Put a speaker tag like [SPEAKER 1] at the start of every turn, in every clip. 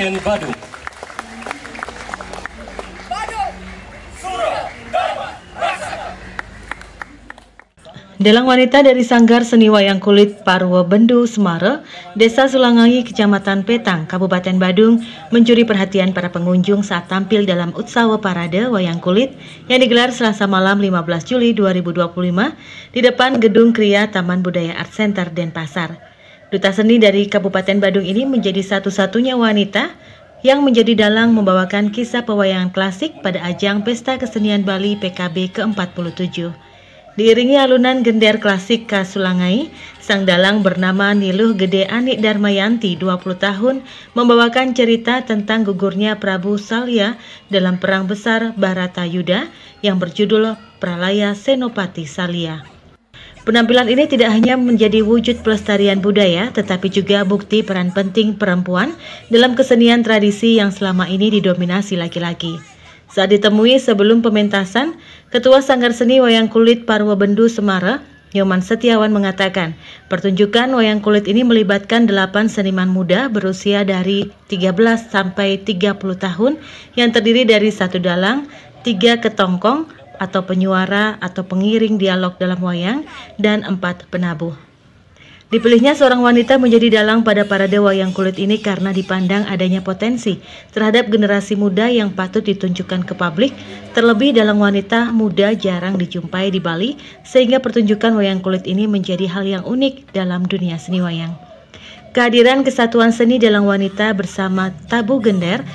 [SPEAKER 1] Kabupaten Badung.
[SPEAKER 2] Dalang wanita dari Sanggar Seni Wayang Kulit Parwobendu, Semara, Desa Sulangai, Kecamatan Petang, Kabupaten Badung, mencuri perhatian para pengunjung saat tampil dalam Utsawa Parade Wayang Kulit yang digelar Selasa malam 15 Juli 2025 di depan Gedung Kria Taman Budaya Art Center Denpasar. Duta seni dari Kabupaten Badung ini menjadi satu-satunya wanita yang menjadi dalang membawakan kisah pewayangan klasik pada ajang Pesta Kesenian Bali PKB ke-47. Diiringi alunan gender klasik khas Sulangai, sang dalang bernama Niluh Gede Anik Darmayanti, 20 tahun, membawakan cerita tentang gugurnya Prabu Salya dalam Perang Besar Bharatayuda yang berjudul Pralaya Senopati Salya. Penampilan ini tidak hanya menjadi wujud pelestarian budaya, tetapi juga bukti peran penting perempuan dalam kesenian tradisi yang selama ini didominasi laki-laki. Saat ditemui sebelum pementasan, Ketua Sanggar Seni Wayang Kulit Parwobendu Semara, Nyoman Setiawan mengatakan, pertunjukan wayang kulit ini melibatkan 8 seniman muda berusia dari 13 sampai 30 tahun yang terdiri dari 1 dalang, 3 ketongkong atau penyuara atau pengiring dialog dalam wayang, dan 4 penabuh. Dipilihnya seorang wanita menjadi dalang pada parade wayang kulit ini karena dipandang adanya potensi terhadap generasi muda yang patut ditunjukkan ke publik, terlebih dalang wanita muda jarang dijumpai di Bali, sehingga pertunjukan wayang kulit ini menjadi hal yang unik dalam dunia seni wayang. Kehadiran kesatuan seni dalang wanita bersama tabu gender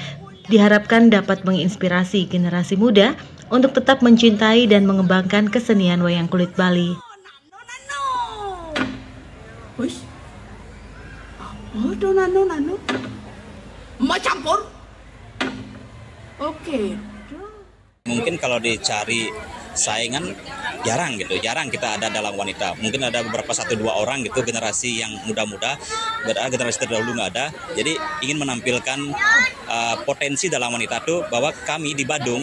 [SPEAKER 2] diharapkan dapat menginspirasi generasi muda untuk tetap mencintai dan mengembangkan kesenian wayang kulit Bali.
[SPEAKER 3] Wis, apa nano? Macampur? Oke.
[SPEAKER 4] Mungkin kalau dicari saingan jarang kita ada dalang wanita. Mungkin ada beberapa 1-2 orang gitu, generasi yang muda-muda, generasi terdahulu nggak ada. Jadi ingin menampilkan potensi dalang wanita itu bahwa kami di Badung,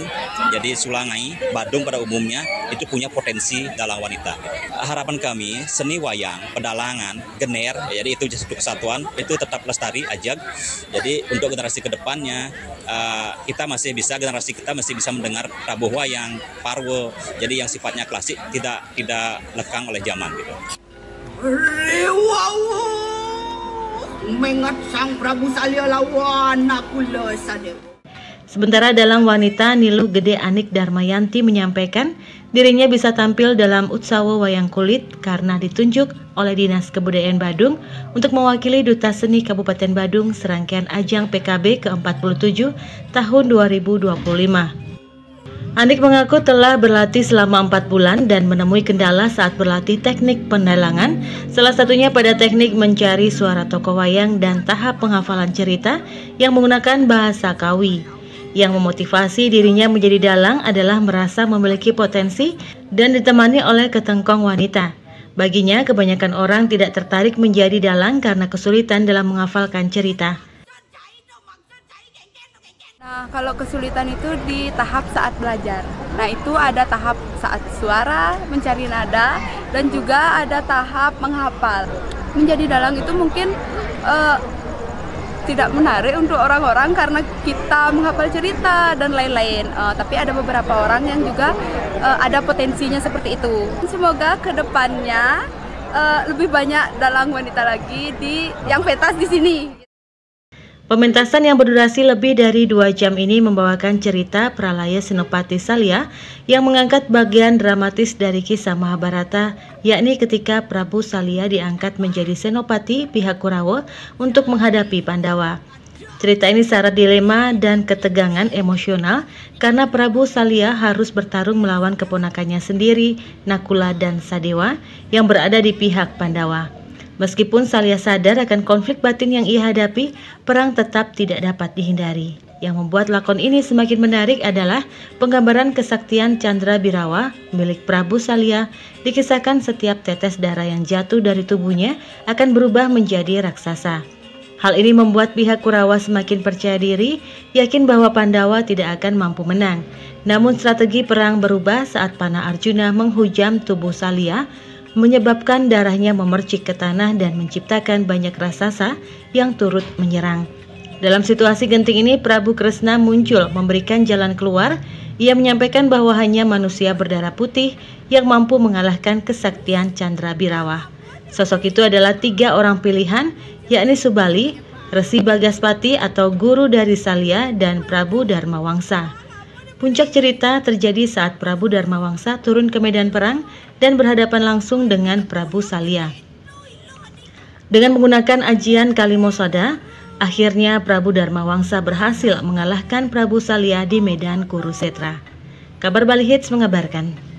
[SPEAKER 4] jadi Sulangai, Badung pada umumnya itu punya potensi dalang wanita. Harapan kami seni wayang, pedalangan, gener, jadi itu satu kesatuan itu tetap lestari ajak. Jadi untuk generasi kedepannya generasi kita masih bisa mendengar tabuh wayang, parwo, jadi yang sifatnya klasik tidak lekang oleh zaman gitu.
[SPEAKER 3] Mengat sang Prabu Salya lawan aku sadewa.
[SPEAKER 2] Sementara dalang wanita Niluh Gede Anik Darmayanti menyampaikan dirinya bisa tampil dalam Utsawa Wayang Kulit karena ditunjuk oleh Dinas Kebudayaan Badung untuk mewakili Duta Seni Kabupaten Badung serangkaian ajang PKB ke-47 tahun 2025. Anik mengaku telah berlatih selama 4 bulan dan menemui kendala saat berlatih teknik pendalangan, salah satunya pada teknik mencari suara tokoh wayang dan tahap penghafalan cerita yang menggunakan bahasa Kawi. Yang memotivasi dirinya menjadi dalang adalah merasa memiliki potensi dan ditemani oleh ketengkong wanita. Baginya, kebanyakan orang tidak tertarik menjadi dalang karena kesulitan dalam menghafalkan cerita.
[SPEAKER 5] Nah, kalau kesulitan itu di tahap saat belajar. Nah, itu ada tahap saat suara, mencari nada, dan juga ada tahap menghafal. Menjadi dalang itu mungkin tidak menarik untuk orang-orang karena kita menghafal cerita dan lain-lain. Tapi ada beberapa orang yang juga ada potensinya seperti itu. Semoga kedepannya lebih banyak dalang wanita lagi yang pentas di sini.
[SPEAKER 2] Pementasan yang berdurasi lebih dari 2 jam ini membawakan cerita Pralaya Senopati Salya yang mengangkat bagian dramatis dari kisah Mahabharata, yakni ketika Prabu Salya diangkat menjadi Senopati pihak Kurawa untuk menghadapi Pandawa. Cerita ini syarat dilema dan ketegangan emosional karena Prabu Salya harus bertarung melawan keponakannya sendiri, Nakula dan Sadewa, yang berada di pihak Pandawa. Meskipun Salya sadar akan konflik batin yang ia hadapi, perang tetap tidak dapat dihindari. Yang membuat lakon ini semakin menarik adalah penggambaran kesaktian Candra Birawa milik Prabu Salya. Dikisahkan setiap tetes darah yang jatuh dari tubuhnya akan berubah menjadi raksasa. Hal ini membuat pihak Kurawa semakin percaya diri, yakin bahwa Pandawa tidak akan mampu menang. Namun strategi perang berubah saat panah Arjuna menghujam tubuh Salya, menyebabkan darahnya memercik ke tanah dan menciptakan banyak raksasa yang turut menyerang. Dalam situasi genting ini, Prabu Kresna muncul memberikan jalan keluar. Ia menyampaikan bahwa hanya manusia berdarah putih yang mampu mengalahkan kesaktian Chandra Birawa. Sosok itu adalah 3 orang pilihan, yakni Subali, Resi Bagaspati atau guru dari Salya, dan Prabu Dharmawangsa. Puncak cerita terjadi saat Prabu Dharmawangsa turun ke medan perang dan berhadapan langsung dengan Prabu Salya. Dengan menggunakan ajian Kalimosoda, akhirnya Prabu Dharmawangsa berhasil mengalahkan Prabu Salya di medan Kurusetra. Kabar Bali Hits mengabarkan.